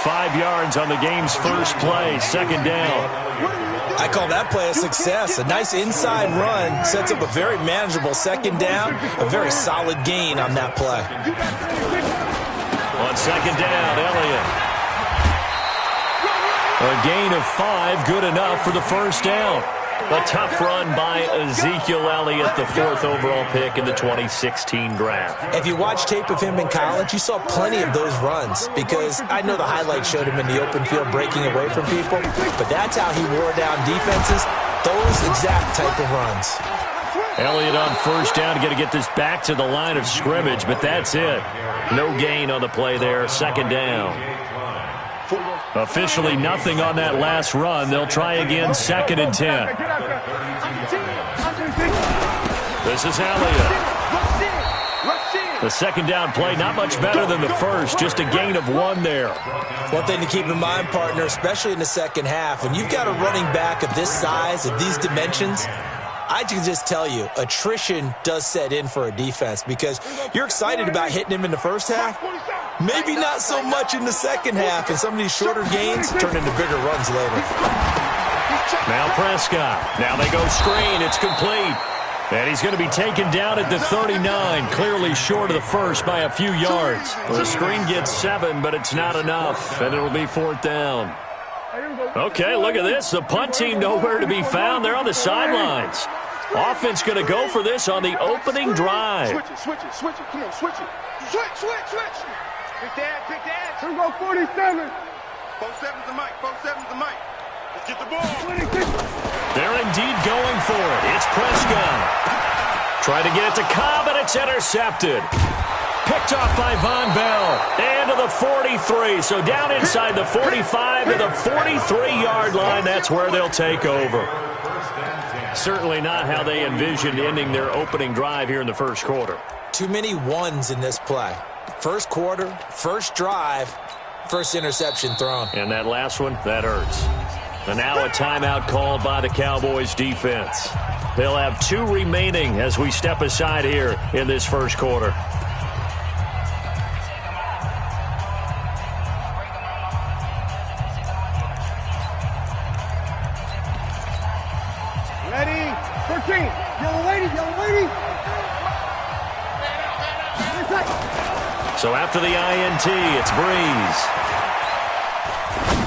5 yards on the game's first play, second down. I call that play a success. A nice inside run sets up a very manageable second down, a very solid gain on that play. On second down, Elliott. A gain of 5, good enough for the first down. A tough run by Ezekiel Elliott, the 4th overall pick in the 2016 draft. If you watch tape of him in college, you saw plenty of those runs because I know the highlights showed him in the open field breaking away from people, but that's how he wore down defenses, those exact type of runs. Elliott on first down, going to get this back to the line of scrimmage, but that's it. No gain on the play there, second down. Officially nothing on that last run. They'll try again, 2nd and 10. This is Elliott. The second down play, not much better than the first, just a gain of 1 there. One thing to keep in mind, partner, especially in the second half, when you've got a running back of this size, of these dimensions, I can just tell you, attrition does set in for a defense because you're excited about hitting him in the first half. Maybe not so much in the second half, and some of these shorter gains turn into bigger runs later. Now Prescott. Now they go screen. It's complete. And he's going to be taken down at the 39, clearly short of the first by a few yards. Well, the screen gets 7, but it's not enough, and it'll be 4th down. Okay, look at this. The punt team nowhere to be found. They're on the sidelines. Offense going to go for this on the opening drive. Switch it. Come on, switch it. Switch. Quick dad. Here we go, 47. 47's the mic. Let's get the ball. They're indeed going for it. It's Prescott. Trying to get it to Cobb, and it's intercepted. Picked off by Von Bell. And to the 43. So down inside the 45 to the 43-yard line. That's where they'll take over. Certainly not how they envisioned ending their opening drive here in the first quarter. Too many ones in this play. First quarter, first drive, first interception thrown. And that last one, that hurts. And now a timeout called by the Cowboys defense. They'll have 2 remaining as we step aside here in this first quarter. Ready? 13. Yellow lady. So after the INT, it's Breeze.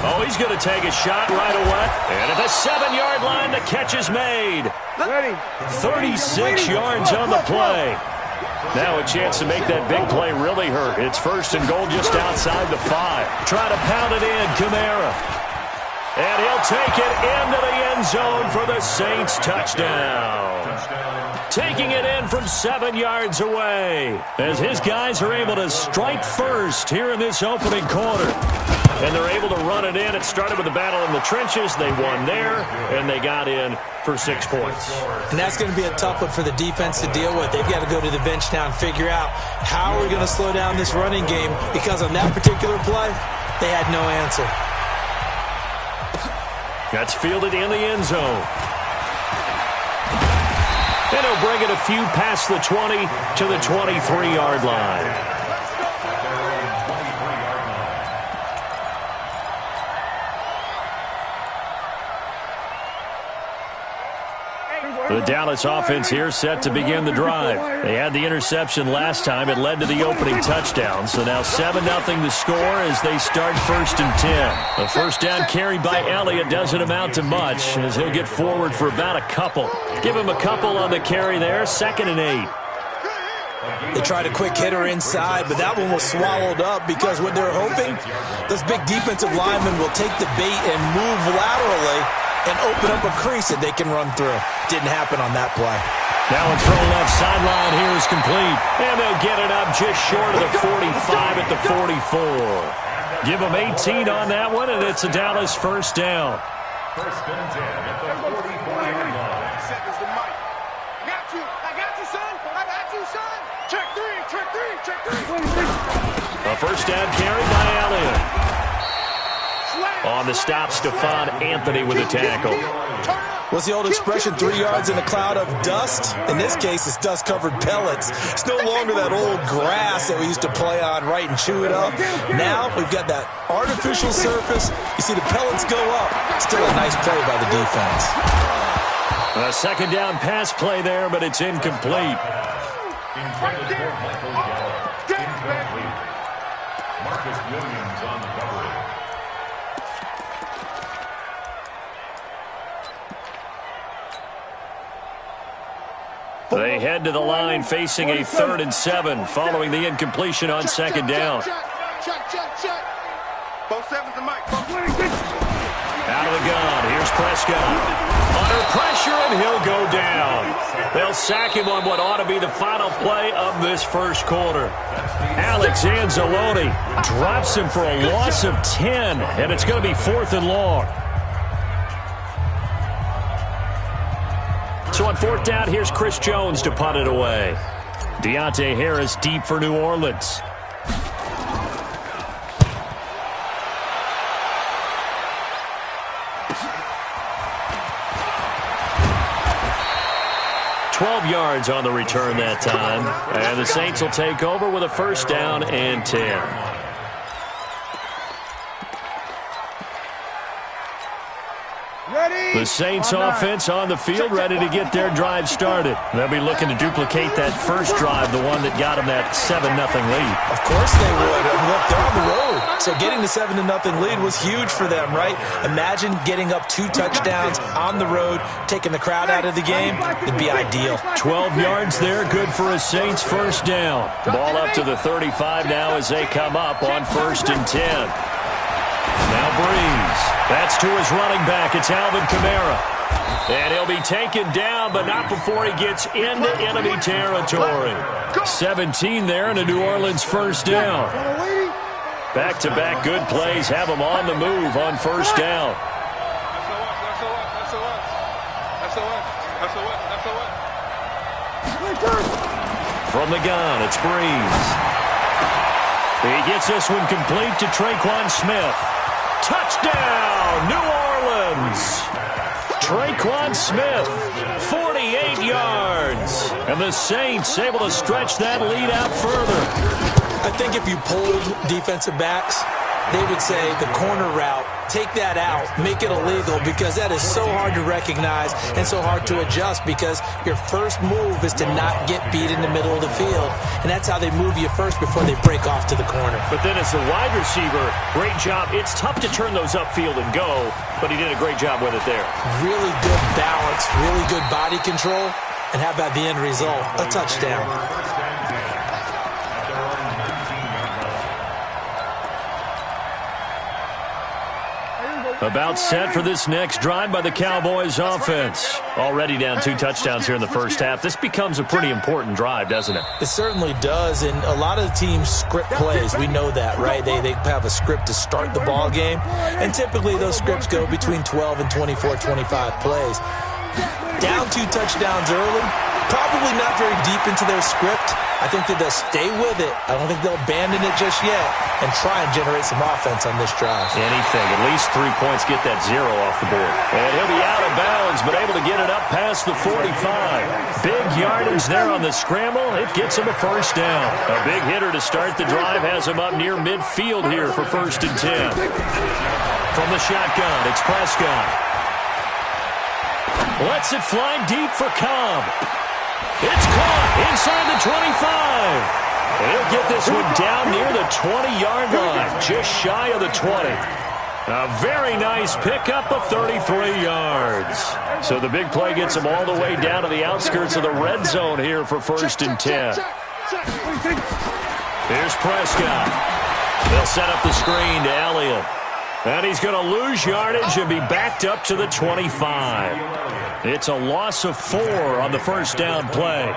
Oh, he's going to take a shot right away. And at the 7-yard line, the catch is made. 36 yards on the play. Now a chance to make that big play really hurt. It's 1st and goal just outside the 5. Try to pound it in, Kamara. And he'll take it into the end zone for the Saints touchdown. Taking it in from 7 yards away as his guys are able to strike first here in this opening quarter. And they're able to run it in. It started with a battle in the trenches. They won there, and they got in for 6 points. And that's going to be a tough one for the defense to deal with. They've got to go to the bench now and figure out how are we going to slow down this running game, because on that particular play, they had no answer. That's fielded in the end zone. And he'll bring it a few past the 20 to the 23-yard line. The Dallas offense here set to begin the drive. They had the interception last time. It led to the opening touchdown. So now 7-0 the score as they start 1st and 10. The first down carry by Elliott doesn't amount to much as he'll get forward for about a couple. Give him a couple on the carry there. 2nd and 8. They tried a quick hitter inside, but that one was swallowed up because what they're hoping, those big defensive linemen will take the bait and move laterally and open up a crease that they can run through. Didn't happen on that play. Now a throw left sideline here is complete. And they'll get it up just short of the 45 at the 44. Give them 18 on that one, and it's a Dallas first down. First and 10 at the 44-yard line. Seconds to Mike. I got you, son. Check three. A first down carry by Elliott. On the stop, Stephon Anthony with a tackle. What's the old expression, 3 yards in a cloud of dust? In this case, it's dust-covered pellets. It's no longer that old grass that we used to play on, right, and chew it up. Now we've got that artificial surface. You see the pellets go up. Still a nice play by the defense. A second down pass play there, but it's incomplete. Marcus Williams on the coverage. They head to the line facing a 3rd and 7 following the incompletion on second down. Both sevens and Mike. Out of the gun. Here's Prescott. Under pressure, and he'll go down. They'll sack him on what ought to be the final play of this first quarter. Alex Anzalone drops him for a loss of 10, and it's going to be 4th and long. So on 4th down, here's Chris Jones to punt it away. Deontay Harris deep for New Orleans. Yards on the return that time, and the Saints will take over with a 1st down and 10. The Saints offense on the field, ready to get their drive started. They'll be looking to duplicate that first drive, the one that got them that 7-0 lead. Of course they would. Look, they're on the road. So getting the 7-0 lead was huge for them, right? Imagine getting up 2 touchdowns on the road, taking the crowd out of the game. It'd be ideal. 12 yards there, good for a Saints 1st down. Ball up to the 35 now as they come up on 1st and 10. Now Breeze. That's to his running back. It's Alvin Kamara. And he'll be taken down, but not before he gets into enemy territory. 17 there and a New Orleans 1st down. Back-to-back good plays have him on the move on 1st down. From the gun, it's Breeze. He gets this one complete to Traquan Smith. Touchdown, New Orleans. Traquan Smith, 48 yards. And the Saints able to stretch that lead out further. I think if you polled defensive backs, they would say the corner route, take that out, make it illegal, because that is so hard to recognize and so hard to adjust, because your first move is to not get beat in the middle of the field, and that's how they move you first before they break off to the corner. But then as a wide receiver, great job. It's tough to turn those upfield and go, but he did a great job with it there. Really good balance, really good body control, and how about the end result? A touchdown. About set for this next drive by the Cowboys offense. Already down 2 touchdowns here in the first half. This becomes a pretty important drive, doesn't it? It certainly does, and a lot of the teams script plays. We know that, right? They have a script to start the ball game, and typically those scripts go between 12 and 24, 25 plays. Down 2 touchdowns early, probably not very deep into their script. I think that they'll stay with it. I don't think they'll abandon it just yet and try and generate some offense on this drive. Anything. At least 3 points, get that 0 off the board. And he'll be out of bounds, but able to get it up past the 45. Big yardage there on the scramble. It gets him a 1st down. A big hitter to start the drive has him up near midfield here for 1st and 10. From the shotgun, it's Prescott. Lets it fly deep for Cobb. It's caught inside the 25. He'll get this one down near the 20-yard line, just shy of the 20. A very nice pickup of 33 yards. So the big play gets him all the way down to the outskirts of the red zone here for 1st and 10. Here's Prescott. They'll set up the screen to Elliott. And he's going to lose yardage and be backed up to the 25. It's a loss of 4 on the 1st down play.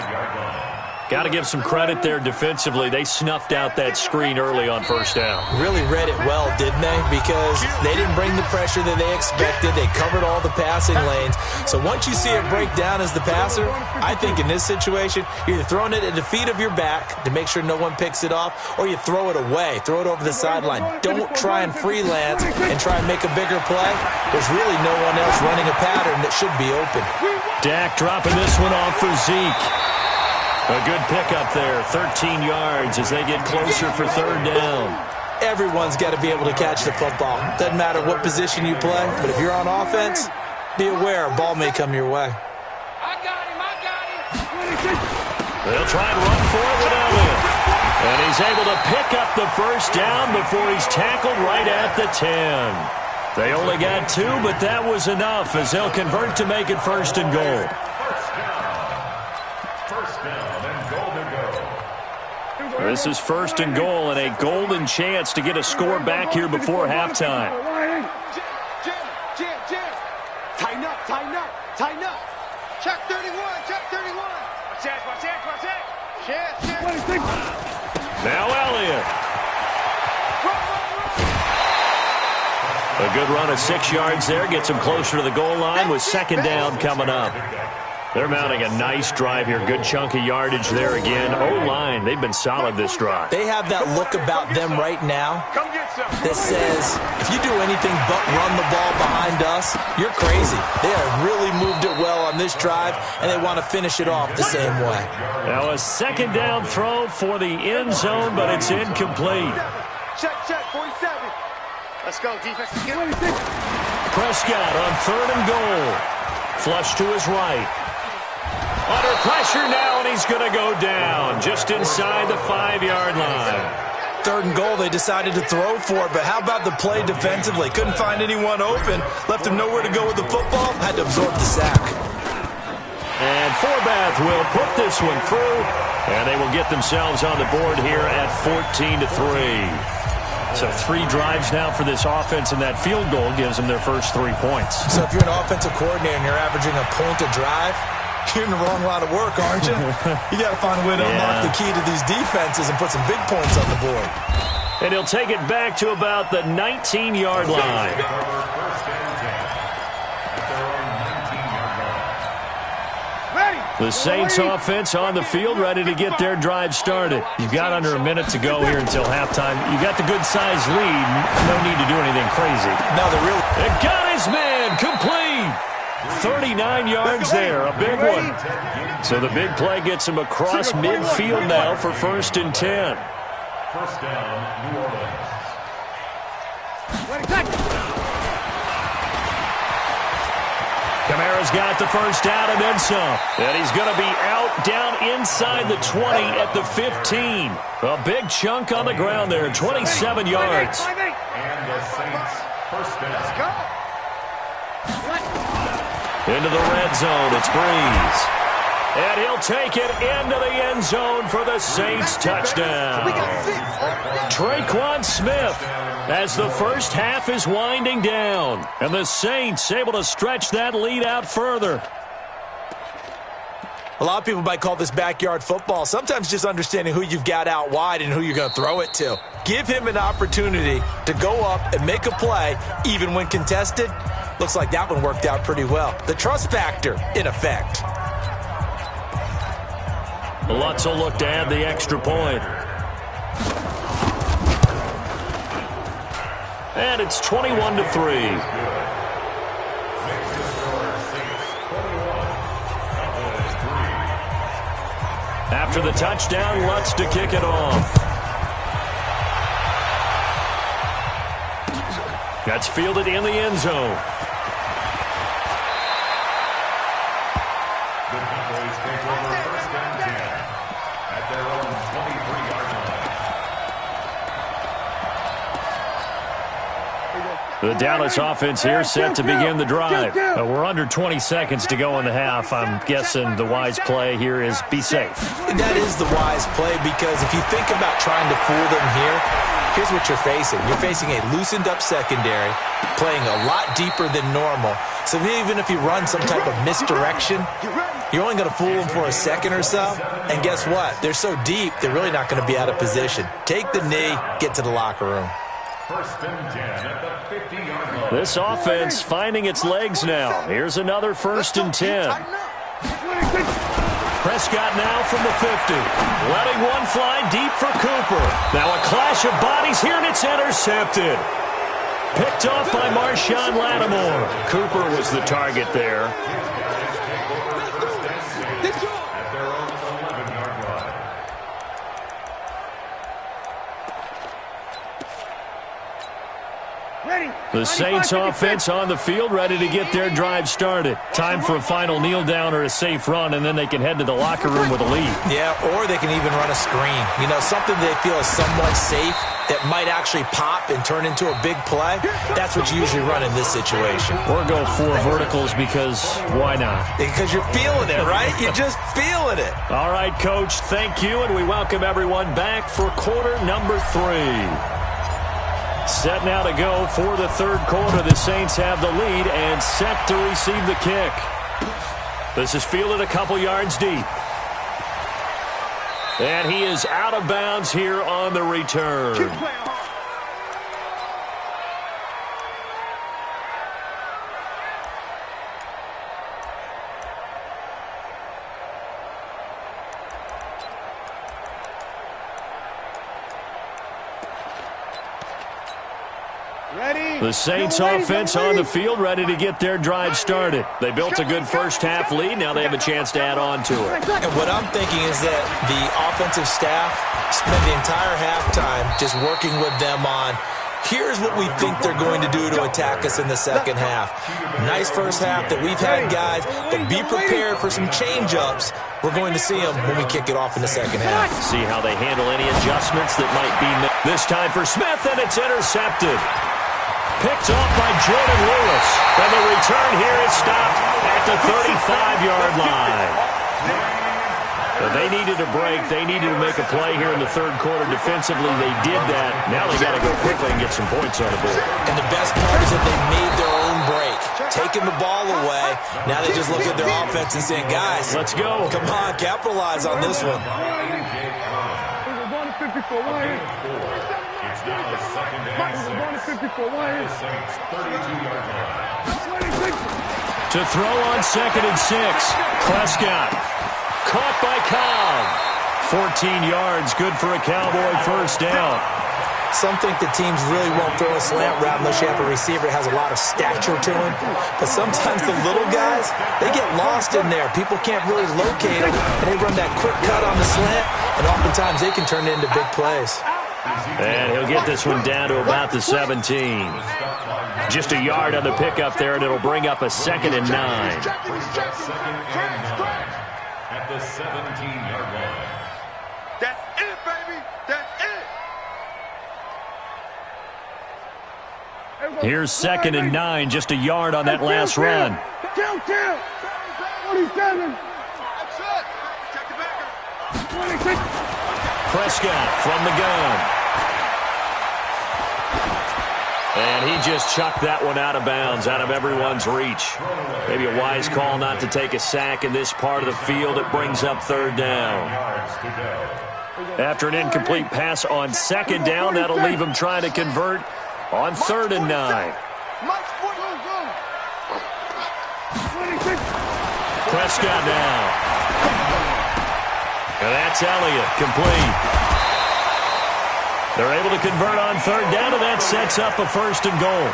Got to give some credit there defensively. They snuffed out that screen early on first down. Really read it well, didn't they? Because they didn't bring the pressure that they expected. They covered all the passing lanes. So once you see it break down as the passer, I think in this situation, you're either throwing it at the feet of your back to make sure no one picks it off, or you throw it away, throw it over the sideline. Don't try and freelance and try and make a bigger play. There's really no one else running a pattern that should be open. Dak dropping this one off for Zeke. A good pickup there, 13 yards as they get closer for third down. Everyone's got to be able to catch the football. Doesn't matter what position you play, but if you're on offense, be aware a ball may come your way. I got him. They'll try and run for it with Elliott. And he's able to pick up the first down before he's tackled right at the 10. They only got 2, but that was enough as they'll convert to make it first and goal. This is first and goal and a golden chance to get a score back here before halftime. Jim. Tighten up. Check 31. Watch that. Now Elliott. A good run of 6 yards there. Gets him closer to the goal line with second down coming up. They're mounting a nice drive here. Good chunk of yardage there again. O-line, they've been solid this drive. They have that look about them right now that says, if you do anything but run the ball behind us, you're crazy. They have really moved it well on this drive, and they want to finish it off the same way. Now a second down throw for the end zone, but it's incomplete. Check, 47. Let's go, defense. Prescott on third and goal. Flush to his right. Under pressure now, and he's going to go down just inside the 5-yard line. Third and goal, they decided to throw for it, but how about the play defensively? Couldn't find anyone open, left him nowhere to go with the football, had to absorb the sack. And Forbath will put this one through, and they will get themselves on the board here at 14-3. So 3 drives now for this offense, and that field goal gives them their first 3 points. So if you're an offensive coordinator and you're averaging a point a drive, you're in the wrong line of work, aren't you? You got to find a way to unlock the key to these defenses and put some big points on the board. And he'll take it back to about the 19-yard line. The Saints offense on the field, ready to get their drive started. You've got under a minute to go here until halftime. You got the good-sized lead. No need to do anything crazy. Now the real... It got his man complete. 39 yards there, a big one. So the big play gets him across midfield now for first and 10. First down, New Orleans. Kamara's got the first down and then some. And he's going to be out down inside the 20 at the 15. A big chunk on the ground there, 27 yards. And the Saints, first down. Let's go. Into the red zone, it's Breeze. And he'll take it into the end zone for the Saints touchdown. Traquan Smith as the first half is winding down. And the Saints able to stretch that lead out further. A lot of people might call this backyard football. Sometimes just understanding who you've got out wide and who you're going to throw it to. Give him an opportunity to go up and make a play, even when contested. Looks like that one worked out pretty well. The trust factor, in effect. Lutz will look to add the extra point. And it's 21-3. After the touchdown, Lutz to kick it off. That's fielded in the end zone. The Cowboys take over first and 10 at their own 23-yard line. The Dallas offense here set to begin the drive. We're under 20 seconds to go in the half. I'm guessing the wise play here is be safe. That is the wise play, because if you think about trying to fool them here, here's what you're facing. You're facing a loosened up secondary, playing a lot deeper than normal. So even if you run some type of misdirection, you're only going to fool them for a second or so. And guess what? They're so deep, they're really not going to be out of position. Take the knee, get to the locker room. First and 10 at the 50-yard line. This offense finding its legs now. Here's another 1st and 10. Prescott now from the 50. Letting one fly deep for Cooper. Now a clash of bodies here, and it's intercepted. Picked off by Marshawn Lattimore. Cooper was the target there. At their own 11-yard line. The Saints offense on the field, ready to get their drive started. Time for a final kneel down or a safe run, and then they can head to the locker room with a lead. Yeah, or they can even run a screen. You know, something they feel is somewhat safe that might actually pop and turn into a big play. That's what you usually run in this situation. Or go 4 verticals, because why not? Because you're feeling it, right? You're just feeling it. All right, Coach, thank you, and we welcome everyone back for quarter number 3. Set now to go for the 3rd quarter. The Saints have the lead and set to receive the kick. This is fielded a couple yards deep. And he is out of bounds here on the return. The Saints offense on the field, ready to get their drive started. They built a good first half lead. Now they have a chance to add on to it. And what I'm thinking is that the offensive staff spent the entire halftime just working with them on, here's what we think they're going to do to attack us in the second half. Nice first half that we've had, guys, but be prepared for some change-ups. We're going to see them when we kick it off in the second half. See how they handle any adjustments that might be made. This time for Smith, and it's intercepted. Picked off by Jordan Lewis. And the return here is stopped at the 35-yard line. But they needed a break. They needed to make a play here in the 3rd quarter. Defensively, they did that. Now they got to go quickly and get some points on the board. And the best part is that they made their own break. Taking the ball away. Now they just look at their offense and saying, guys, let's go. Come on, capitalize on this one. It's now a 2nd and 6. The Saints 32-yard line. To throw on 2nd and 6. Prescott. Caught by Cobb. 14 yards. Good for a Cowboy first down. Some think the teams really won't throw a slant route unless you have a receiver that has a lot of stature to him. But sometimes the little guys, they get lost in there. People can't really locate them, and they run that quick cut on the slant, and oftentimes they can turn it into big plays. And he'll get this one down to about the 17. Just a yard on the pickup there, and it'll bring up a 2nd and 9. At the 17-yard line. That's it, baby. That's it. Here's 2nd and 9, just a yard on that last run. 47. Prescott from the gun. And he just chucked that one out of bounds, out of everyone's reach. Maybe a wise call not to take a sack in this part of the field. It brings up 3rd down. After an incomplete pass on 2nd down, that'll leave him trying to convert on 3rd and 9. Prescott now. And that's Elliott, complete. They're able to convert on 3rd down, and that sets up a 1st and goal.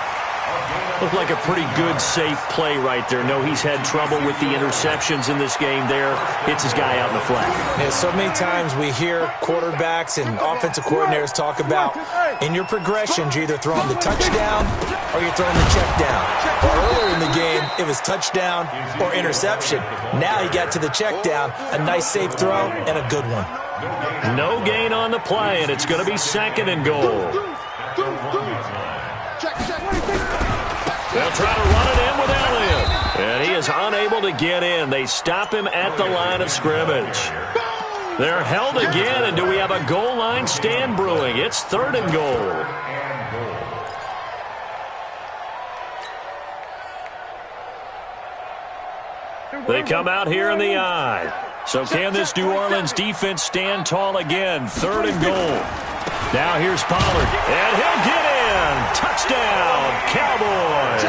Looked like a pretty good, safe play right there. No, he's had trouble with the interceptions in this game there. Hits his guy out in the flat. Yeah, so many times we hear quarterbacks and offensive coordinators talk about in your progressions, you're either throwing the touchdown or you're throwing the check down. Well, earlier in the game, it was touchdown or interception. Now he got to the check down, a nice safe throw, and a good one. No gain on the play, and it's going to be 2nd and goal. They'll try to run it in with Elliott. And he is unable to get in. They stop him at the line of scrimmage. They're held again, and do we have a goal line stand brewing? It's 3rd and goal. They come out here in the eye. So can this New Orleans defense stand tall again? 3rd and goal. Now here's Pollard, and he'll get in. Touchdown, Cowboys.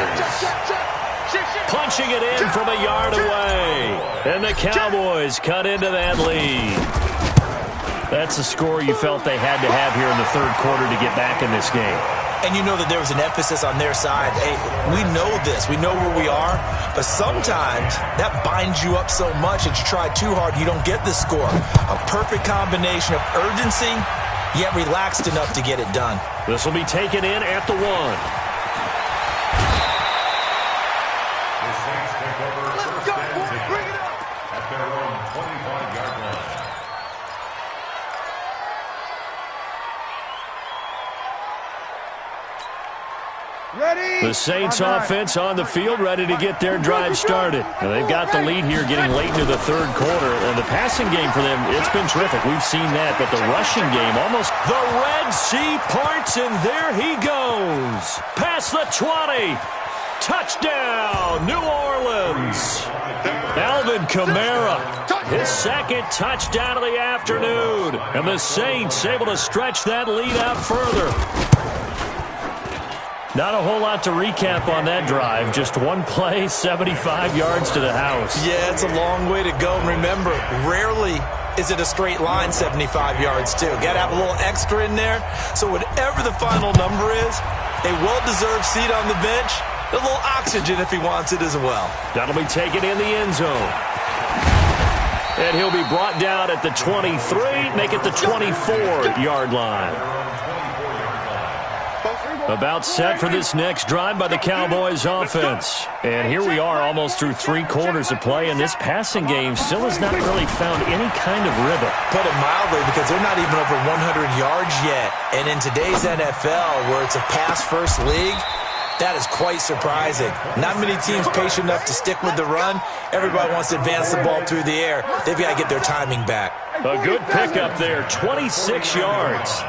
Punching it in from a yard away. And the Cowboys cut into that lead. That's a score you felt they had to have here in the 3rd quarter to get back in this game. And you know that there was an emphasis on their side. Hey, we know this. We know where we are. But sometimes that binds you up so much that you try too hard, you don't get the score. A perfect combination of urgency, yet relaxed enough to get it done. This will be taken in at the 1. Let's go, boy. Bring it up. At their own 25-yard line. Ready? The Saints offense on the field, ready to get their drive started. And they've got the lead here getting late into the 3rd quarter. And the passing game for them, it's been terrific. We've seen that. But the rushing game, almost the Red Sea parts, and there he goes. Past the 20. Touchdown, New Orleans. Alvin Kamara, his 2nd touchdown of the afternoon. And the Saints able to stretch that lead out further. Not a whole lot to recap on that drive. Just one play, 75 yards to the house. Yeah, it's a long way to go. And remember, rarely is it a straight line 75 yards, too. Got to have a little extra in there. So whatever the final number is, a well-deserved seat on the bench, a little oxygen if he wants it as well. That'll be taken in the end zone. And he'll be brought down at the 23, make it the 24-yard line. About set for this next drive by the Cowboys offense. And here we are almost through 3 quarters of play, and this passing game still has not really found any kind of rhythm. Put it mildly, because they're not even over 100 yards yet. And in today's NFL, where it's a pass-first league, that is quite surprising. Not many teams patient enough to stick with the run. Everybody wants to advance the ball through the air. They've got to get their timing back. A good pickup there, 26 yards.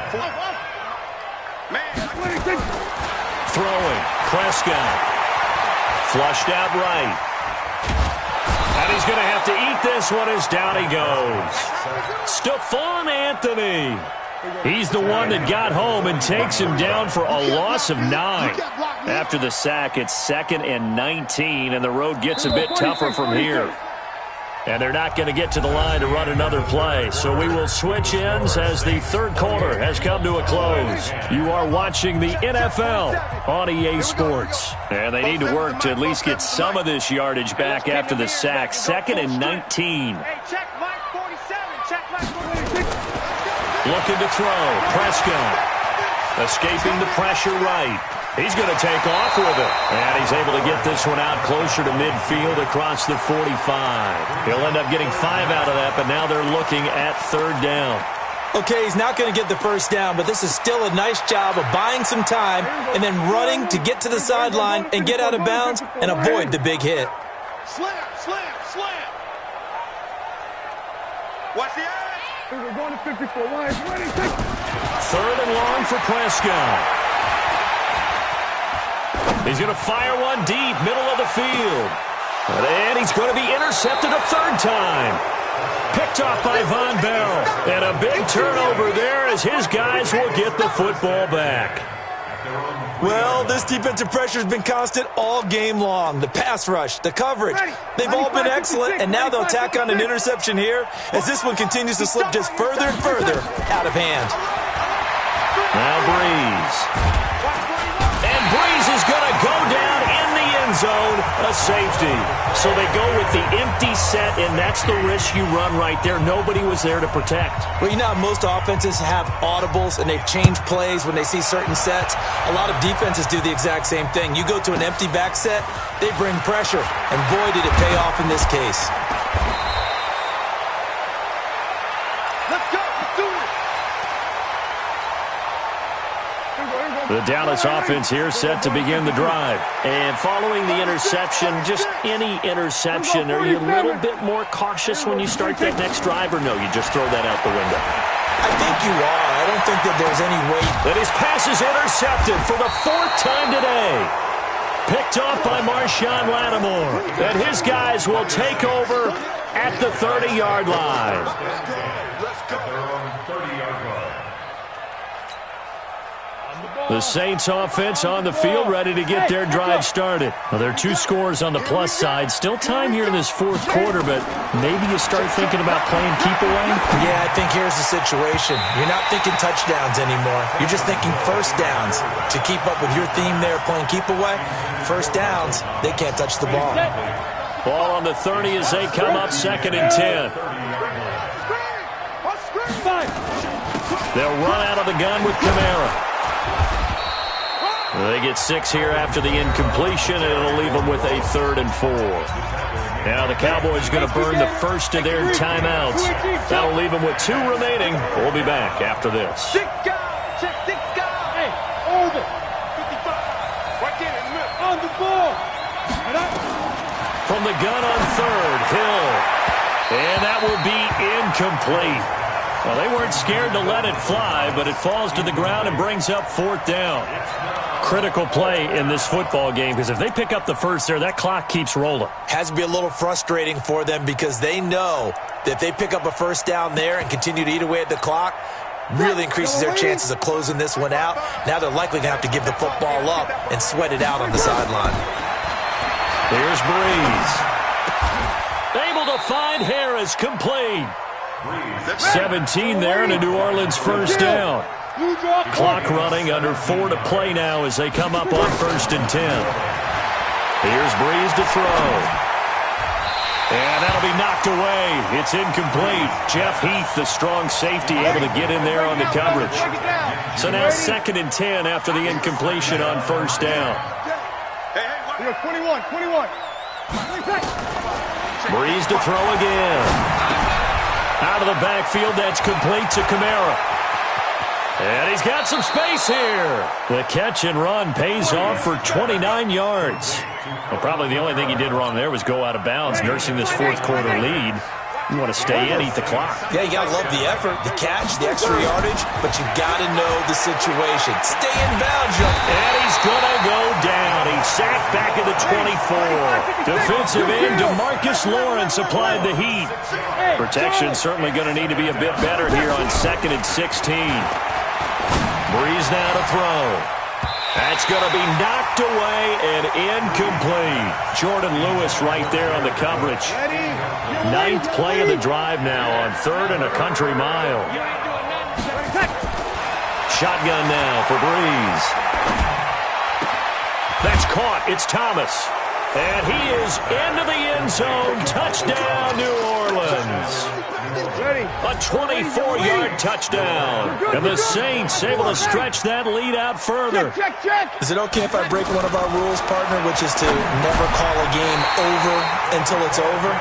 Throwing, Prescott. Flushed out right. And he's going to have to eat this one as down he goes. Stephon Anthony. He's the one that got home and takes him down for a loss of 9. After the sack, it's 2nd and 19, and the road gets a bit tougher from here. And they're not going to get to the line to run another play. So we will switch ends as the 3rd quarter has come to a close. You are watching the NFL on EA Sports. And they need to work to at least get some of this yardage back after the sack. 2nd and 19. Looking to throw. Prescott. Escaping the pressure right. He's going to take off with it. And he's able to get this one out closer to midfield across the 45. He'll end up getting 5 out of that, but now they're looking at 3rd down. Okay, he's not going to get the first down, but this is still a nice job of buying some time and then running to get to the sideline and get out of bounds and avoid the big hit. Slam, slam, slam. Watch the eyes. We're going to 54. Why is ready? 3rd and long for Prescott. He's going to fire one deep, middle of the field. And he's going to be intercepted a 3rd time. Picked off by Von Bell. And a big turnover there as his guys will get the football back. Well, this defensive pressure has been constant all game long. The pass rush, the coverage, they've all been excellent, and now they'll tack on an interception here as this one continues to slip just further and further out of hand. Now Breeze. And Breeze is going to go down in the end zone, a safety. So they go with the empty set, and that's the risk you run right there. Nobody was there to protect. Well, you know how most offenses have audibles, and they've changed plays when they see certain sets. A lot of defenses do the exact same thing. You go to an empty back set, they bring pressure, and boy, did it pay off in this case. Let's go. Let's do it. The Dallas offense here set to begin the drive. And following the interception, just any interception, are you a little bit more cautious when you start that next drive, or no, you just throw that out the window? I think you are. I don't think that there's any way. And his pass is intercepted for the 4th time today. Picked off by Marshawn Lattimore. And his guys will take over at the 30-yard line. The Saints offense on the field, ready to get their drive started. Well, there are 2 scores on the plus side. Still time here in this 4th quarter, but maybe you start thinking about playing keep away? Yeah, I think here's the situation. You're not thinking touchdowns anymore. You're just thinking first downs. To keep up with your theme there, playing keep away, first downs, they can't touch the ball. Ball on the 30 as they come up 2nd and 10. They'll run out of the gun with Kamara. They get 6 here after the incompletion, and it'll leave them with a 3rd and 4. Now the Cowboys going to burn the first of their timeouts. That'll leave them with 2 remaining. We'll be back after this. Hey, hold it. 55. Right there in the middle. On the ball. From the gun on 3rd, Hill. And that will be incomplete. Well, they weren't scared to let it fly, but it falls to the ground and brings up 4th down. Critical play in this football game, because if they pick up the first there, that clock keeps rolling. Has to be a little frustrating for them because they know that if they pick up a first down there and continue to eat away at the clock, really increases their chances of closing this one out. Now they're likely going to have to give the football up and sweat it out on the sideline. Here's Breeze. Able to find Harris, complete. 17 there and a New Orleans first down. Clock running, under 4 to play now as they come up on 1st and 10. Here's Breeze to throw. And that'll be knocked away. It's incomplete. Jeff Heath, the strong safety, able to get in there on the coverage. So now 2nd and 10 after the incompletion on 1st down. 21. Breeze to throw again. Out of the backfield, that's complete to Kamara. And he's got some space here. The catch and run pays off for 29 yards. Well, probably the only thing he did wrong there was go out of bounds, nursing this 4th quarter lead. You want to stay in, eat the clock. Yeah, you got to love the effort, the catch, the extra yardage, but you got to know the situation. Stay in bounds, and he's going to go down. He's sacked back at the 24. Defensive end DeMarcus Lawrence applied the heat. Protection certainly going to need to be a bit better here on 2nd and 16. Breeze now to throw. That's going to be knocked away and incomplete. Jordan Lewis right there on the coverage. 9th play of the drive now on 3rd and a country mile. Shotgun now for Breeze. That's caught. It's Thomas. And he is into the end zone. Touchdown, New Orleans. A 24-yard touchdown. And the Saints able to stretch that lead out further. Is it okay if I break one of our rules, partner, which is to never call a game over until it's over?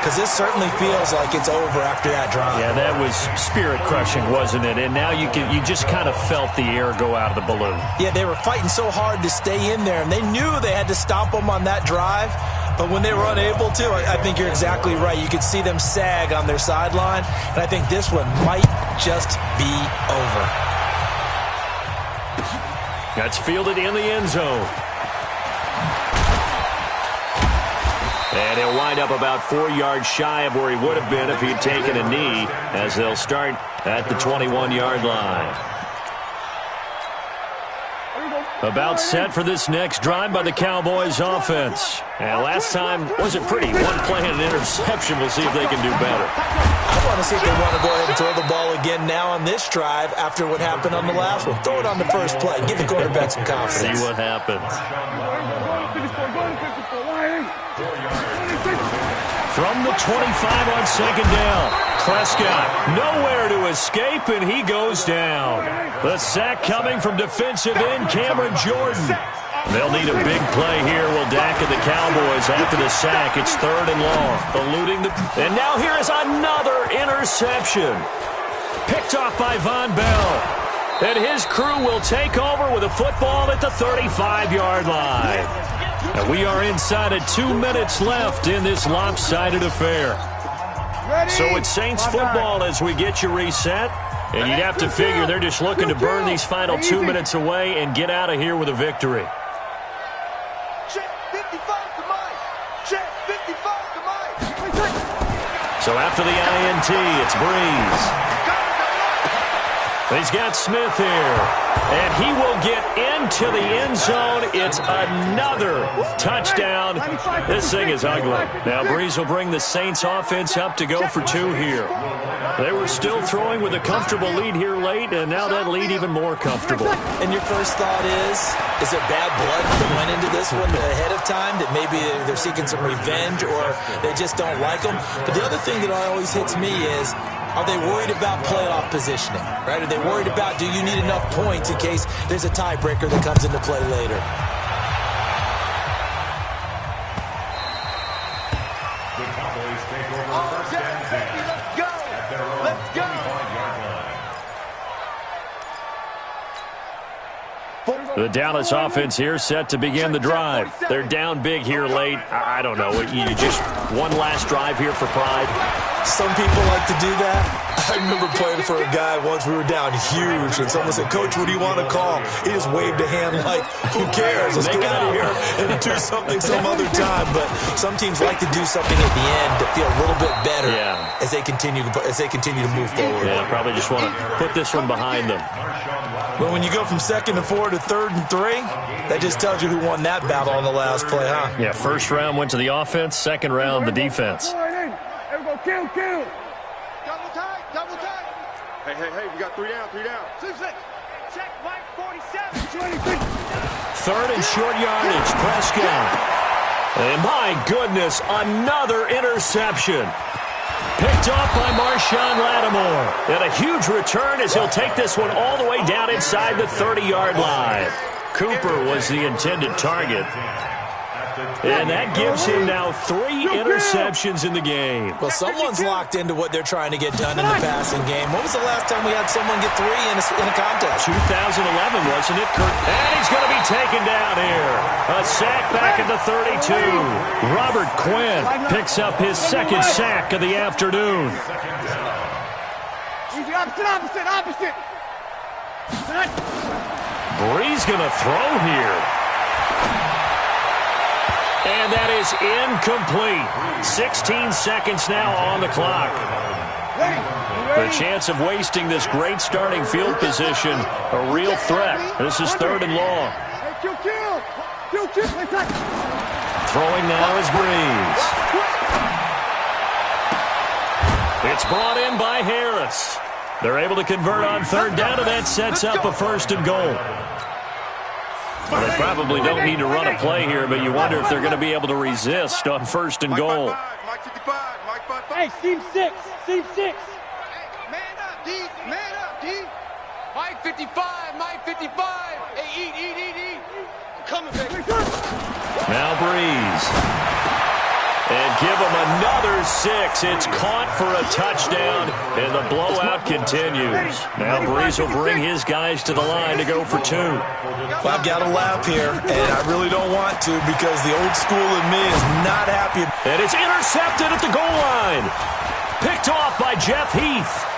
Because this certainly feels like it's over after that drive. Yeah, that was spirit-crushing, wasn't it? And now you just kind of felt the air go out of the balloon. Yeah, they were fighting so hard to stay in there, and they knew they had to stop them on that drive. But when they were unable to, I think you're exactly right. You could see them sag on their sideline, and I think this one might just be over. That's fielded in the end zone. And he'll wind up about 4 yards shy of where he would have been if he had taken a knee, as they'll start at the 21-yard line. About set for this next drive by the Cowboys offense. And last time wasn't pretty. One play and an interception. We'll see if they can do better. I want to see if they want to go ahead and throw the ball again now on this drive after what happened on the last one. Throw it on the first play. Give the quarterback some confidence. See what happens. From the 25 on 2nd down. Prescott nowhere to escape, and he goes down. The sack coming from defensive end Cameron Jordan. They'll need a big play here. Will Dak and the Cowboys after the sack. It's 3rd and long. Eluding the... And now here is another interception. Picked off by Von Bell. And his crew will take over with a football at the 35-yard line. And we are inside of 2 minutes left in this lopsided affair. So it's Saints football as we get you reset. And you'd have to figure they're just looking to burn these final 2 minutes away and get out of here with a victory. Check 55 to Mike. Check 55 to Mike. So after the INT, it's Breeze. He's got Smith here, and he will get into the end zone. It's another touchdown. This thing is ugly. Now Breeze will bring the Saints offense up to go for 2 here. They were still throwing with a comfortable lead here late, and now that lead even more comfortable. And your first thought is it bad blood that went into this one ahead of time, that maybe they're seeking some revenge or they just don't like them? But the other thing that always hits me is, are they worried about playoff positioning, right? Are they worried about, do you need enough points in case there's a tiebreaker that comes into play later? The Cowboys take over first and 10. Let's go. At their own Let's go. 25-yard line. The Dallas offense here set to begin the drive. They're down big here late. I don't know. You just one last drive here for pride. Some people like to do that. I remember playing for a guy once. We were down huge, and someone said, "Coach, what do you want to call?" He just waved a hand like, "Who cares? Let's get out of here and do something some other time." But some teams like to do something at the end to feel a little bit better as they continue to move forward. Yeah, probably just want to put this one behind them. But when you go from 2nd and 4 to 3rd and 3, that just tells you who won that battle on the last play, huh? Yeah, first round went to the offense, second round the defense. There we go, kill. Double tight. Hey, we got 3 down. 2-6. Check Mike 47. 3rd and short yardage, Prescott. And my goodness, another interception. Picked off by Marshawn Lattimore. And a huge return as he'll take this one all the way down inside the 30-yard line. Cooper was the intended target. And that gives him now 3 interceptions in the game. Well, someone's locked into what they're trying to get done in the passing game. When was the last time we had someone get 3 in a contest? 2011, wasn't it, Kurt? And he's going to be taken down here. A sack back at the 32. Robert Quinn picks up his 2nd sack of the afternoon. Easy, opposite. Breeze going to throw here. And that is incomplete. 16 seconds now on the clock. The chance of wasting this great starting field position, a real threat. This is 3rd and long. Throwing now is Breeze. It's brought in by Harris. They're able to convert on 3rd down, and that sets up a 1st and goal. Well, they probably don't need to run a play here, but you wonder if they're going to be able to resist on 1st and goal. Mike 55. Hey, seam 6. Man up, D. Mike 55. Hey, eat. I'm coming, baby. Now Breeze. And give them another 6. It's caught for a touchdown, and the blowout continues. Now Breeze will bring his guys to the line to go for 2. Well, I've got to laugh here, and I really don't want to because the old school in me is not happy. And it's intercepted at the goal line. Picked off by Jeff Heath.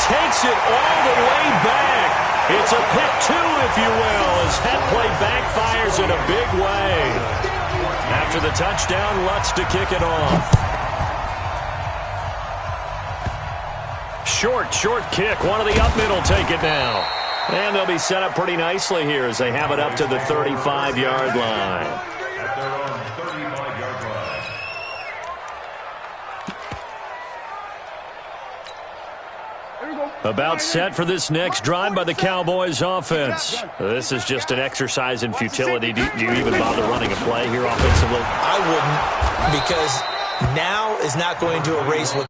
Takes it all the way back. It's a pick 2, if you will, as that play backfires in a big way. After the touchdown, Lutz to kick it off. Short kick. One of the up mid will take it now. And they'll be set up pretty nicely here as they have it up to the 35-yard line. About set for this next drive by the Cowboys offense. This is just an exercise in futility. Do you even bother running a play here offensively? I wouldn't, because now is not going to erase what